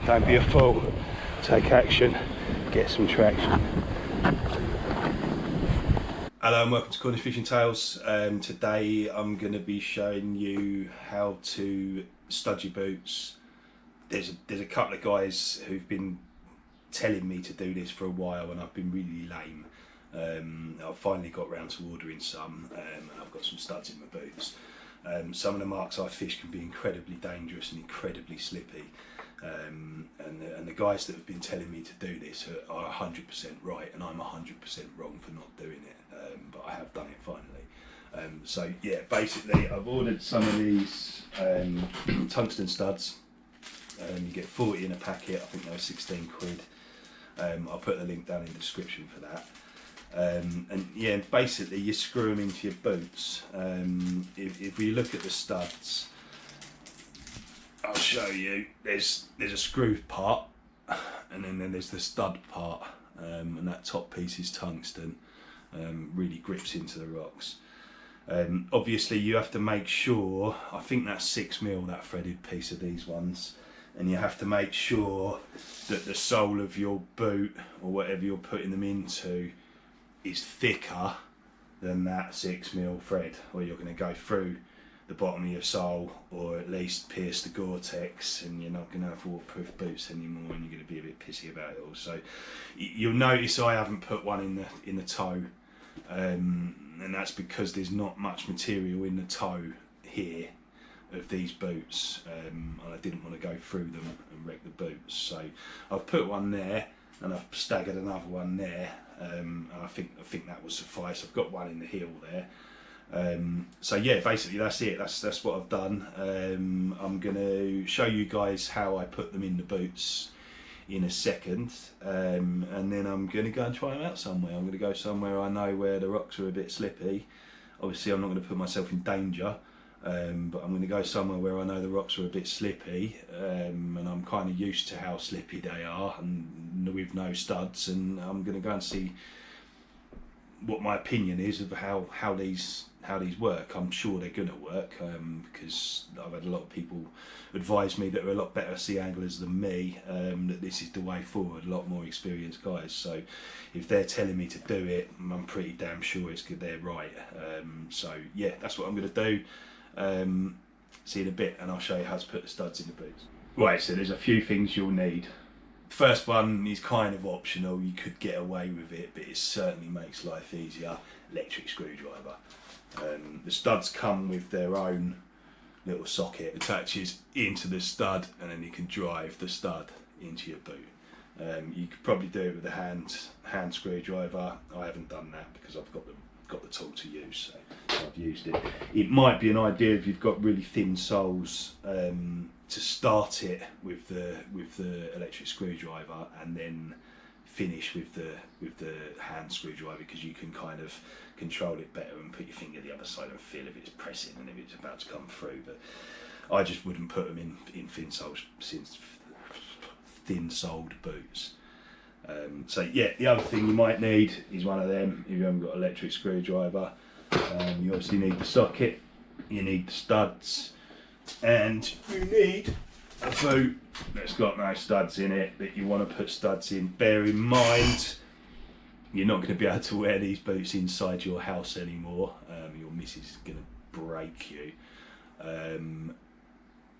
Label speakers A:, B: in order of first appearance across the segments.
A: Don't be a fool. Take action. Get some traction. Hello and welcome to Cornish Fishing Tales. Today I'm going to be showing you how to stud your boots. There's a couple of guys who've been telling me to do this for a while and I've been really lame. I've finally got round to ordering some and I've got some studs in my boots. Some of the marks I fish can be incredibly dangerous and incredibly slippy. And the guys that have been telling me to do this are 100% right, and I'm 100% wrong for not doing it. But I have done it finally. So yeah, basically I've ordered some of these tungsten studs. You get 40 in a packet. I think they're 16 quid. I'll put the link down in the description for that. And yeah, basically you screw them into your boots. If we look at the studs, I'll show you. There's a screw part, and then there's the stud part, and that top piece is tungsten. Really grips into the rocks. Obviously you have to make sure, I think that's 6mm, that threaded piece of these ones, and you have to make sure that the sole of your boot, or whatever you're putting them into, is thicker than that 6mm thread, or you're going to go through the bottom of your sole, or at least pierce the Gore-Tex, and you're not going to have waterproof boots anymore, and you're going to be a bit pissy about it all. So you'll notice I haven't put one in the toe, and that's because there's not much material in the toe here of these boots, and I didn't want to go through them and wreck the boots. So I've put one there and I've staggered another one there, and I think that will suffice. I've got one in the heel there. So yeah, basically that's it. That's what I've done. I'm going to show you guys how I put them in the boots in a second, and then I'm going to go and try them out somewhere. I'm going to go somewhere I know where the rocks are a bit slippy. Obviously I'm not going to put myself in danger, but I'm going to go somewhere where I know the rocks are a bit slippy, and I'm kind of used to how slippy they are, and with no studs, and I'm going to go and see what my opinion is of how these work. I'm sure they're going to work, because I've had a lot of people advise me that are a lot better sea anglers than me, that this is the way forward, a lot more experienced guys. So if they're telling me to do it, I'm pretty damn sure it's good, they're right. So yeah, that's what I'm going to do. See you in a bit, and I'll show you how to put the studs in the boots. Right, so there's a few things you'll need. First one is kind of optional, you could get away with it, but it certainly makes life easier. Electric screwdriver. The studs come with their own little socket, attaches into the stud, and then you can drive the stud into your boot. You could probably do it with a hand screwdriver. I haven't done that because I've got the tool to use, so I've used it. It might be an idea if you've got really thin soles, to start it with the electric screwdriver and then finish with the hand screwdriver, because you can kind of control it better and put your finger the other side and feel if it's pressing and if it's about to come through. But I just wouldn't put them in thin soled boots. So yeah, the other thing you might need is one of them if you haven't got an electric screwdriver. You obviously need the socket, you need the studs, and you need a boot that's got no studs in it that you want to put studs in. Bear in mind, you're not going to be able to wear these boots inside your house anymore. Your missus is going to break you. And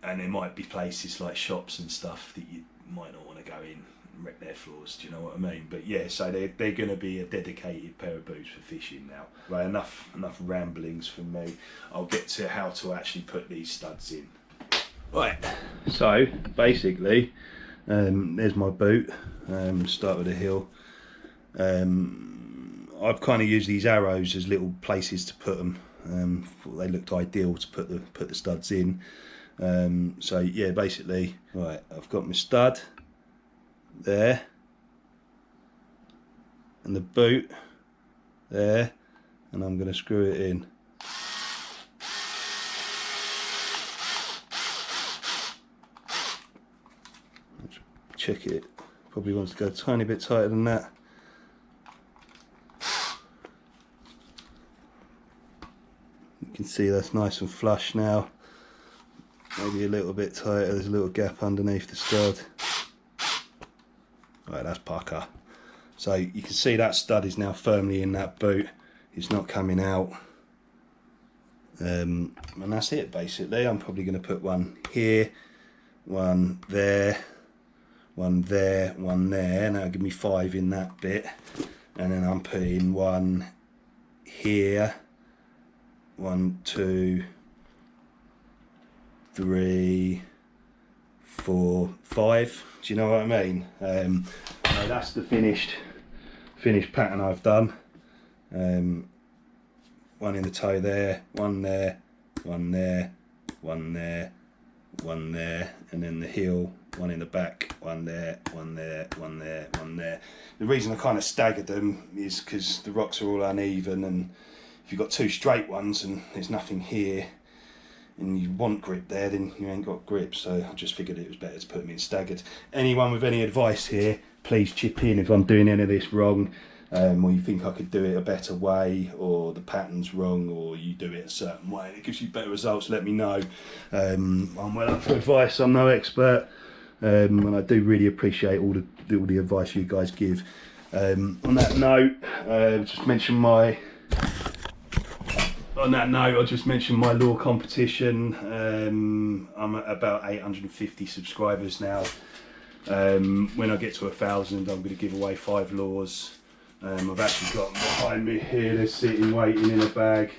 A: there might be places like shops and stuff that you might not want to go in and wreck their floors, do you know what I mean? But yeah, so they're going to be a dedicated pair of boots for fishing now. Right, enough ramblings from me. I'll get to how to actually put these studs in. Right, so basically, there's my boot. Start with the heel. I've kind of used these arrows as little places to put them. Thought they looked ideal to put the studs in. So yeah, basically, right, I've got my stud there, and the boot there, and I'm going to screw it in. Check it, probably wants to go a tiny bit tighter than that. You can see that's nice and flush now. Maybe a little bit tighter, there's a little gap underneath the stud. Right, that's pucker. So you can see that stud is now firmly in that boot. It's not coming out. And that's it basically. I'm probably going to put one here, one there, one there, one there. Now give me 5 in that bit. And then I'm putting one here, 1, 2, 3, 4, 5. Do you know what I mean? So that's the finished pattern I've done. One in the toe there, one there, one there, one there, one there, and then the heel, one in the back, one there, one there, one there, one there. The reason I kind of staggered them is because the rocks are all uneven, and if you've got 2 straight ones and there's nothing here and you want grip there, then you ain't got grip. So I just figured it was better to put them in staggered. Anyone with any advice here, please chip in if I'm doing any of this wrong. Or you think I could do it a better way, or the pattern's wrong, or you do it a certain way and it gives you better results, let me know. I'm well up for advice, I'm no expert, and I do really appreciate all the advice you guys give. On that note, I'll just mention my lure competition. I'm at about 850 subscribers now. When I get to 1,000, I'm going to give away 5 lures. I've actually got them behind me here, they're sitting waiting in a bag,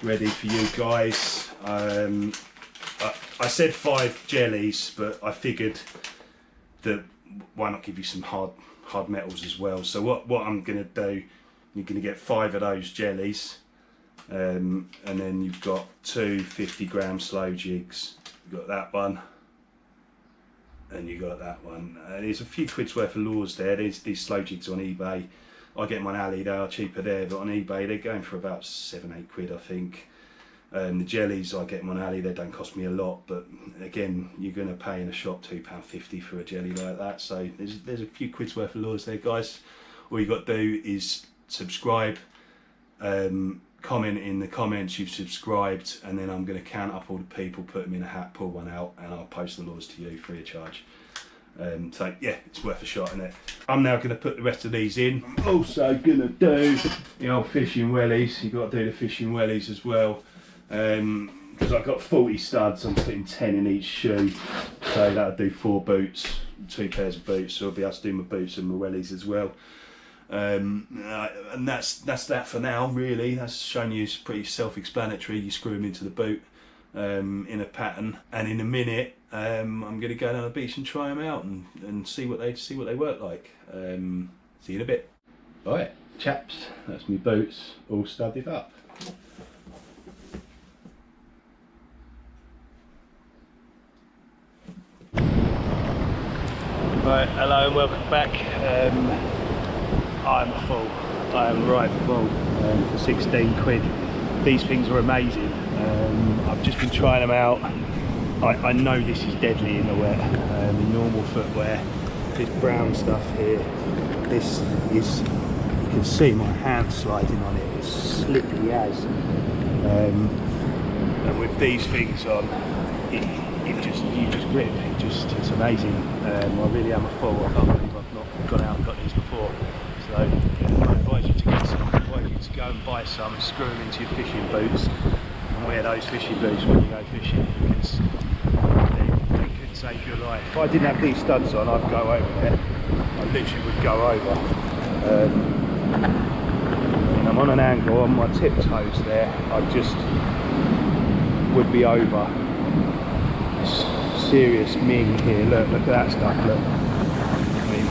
A: ready for you guys. I said 5 jellies, but I figured that why not give you some hard metals as well. So what I'm going to do, you're going to get 5 of those jellies, and then you've got 2 50-gram slow jigs. You've got that one, and you got that one. There's a few quid's worth of lures there. There's these slow jigs on eBay. I get them on alley, they are cheaper there, but on eBay they're going for about 7-8 quid I think. The jellies, I get them on alley, they don't cost me a lot, but again, you're going to pay in a shop £2.50 for a jelly like that. So there's a few quid's worth of lures there, guys. All you got to do is subscribe, comment in the comments you've subscribed, and then I'm going to count up all the people, put them in a hat, pull one out, and I'll post the lures to you free of charge. So yeah, it's worth a shot, isn't it? I'm now going to put the rest of these in. I'm also going to do the old fishing wellies. You've got to do the fishing wellies as well, because I've got 40 studs. I'm putting 10 in each shoe, so that'll do 4 boots, 2 pairs of boots, so I'll be able to do my boots and my wellies as well. And that's that for now, really. That's showing you, it's pretty self-explanatory. You screw them into the boot in a pattern, and in a minute I'm going to go down the beach and try them out and see what they work like. See you in a bit. Right, chaps, that's my boots all studded up. Right, hello and welcome back. I'm a fool. I am right full for 16 quid. These things are amazing. I've just been trying them out. I know this is deadly in the wet. In normal footwear, this brown stuff here, this is, you can see my hand sliding on it, it's slippery as. And with these things on, you just grip, it's amazing. I really am a fool. I can't believe I've not gone out and got these before. So I advise you to get some. I advise you to go and buy some, screw them into your fishing boots, and wear those fishing boots when you go fishing, because they could save your life. If I didn't have these studs on, I'd go over there. I literally would go over. And I'm on an angle on my tiptoes there. I just would be over. Serious ming here. Look at that stuff. Look. I mean,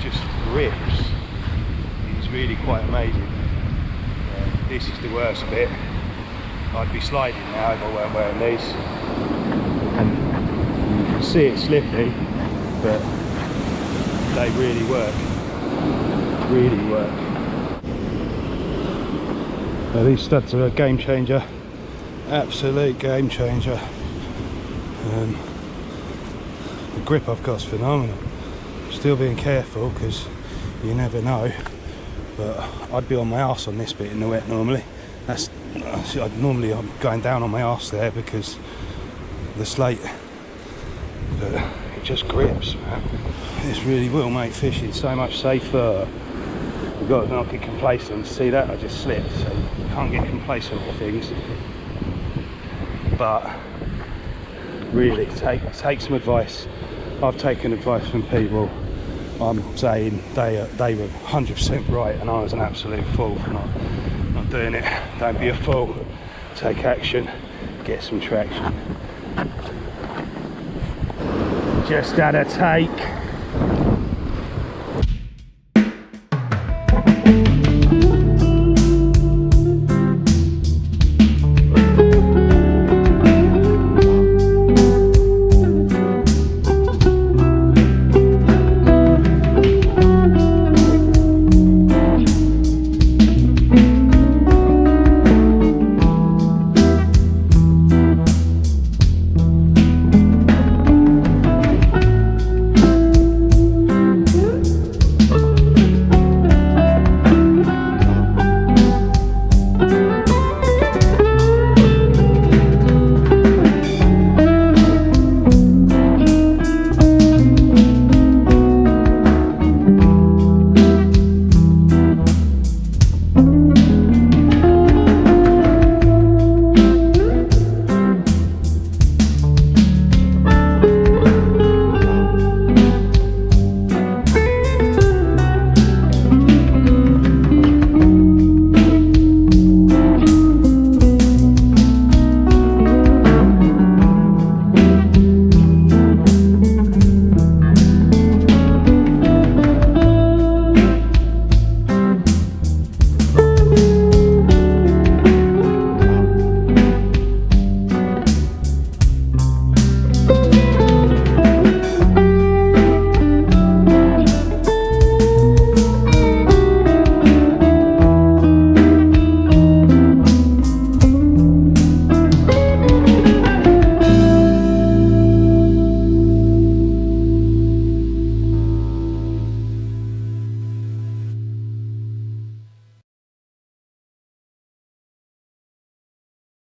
A: just rips. It's really quite amazing. This is the worst bit. I'd be sliding now if I weren't wearing these. And you can see it's slippery, but they really work. Really work. Now these studs are a game changer. Absolute game changer. The grip I've got is phenomenal. Still being careful because you never know, but I'd be on my arse on this bit in the wet normally. Normally I'm going down on my arse there because of the slate, but
B: it just grips, man. This really will make fishing so much safer. You've got to not get complacent. See that? I just slipped, so you can't get complacent with things. But really, take some advice. I've taken advice from people. I'm saying they were 100% right, and I was an absolute fool for not doing it. Don't be a fool. Take action. Get some traction. Just had a take.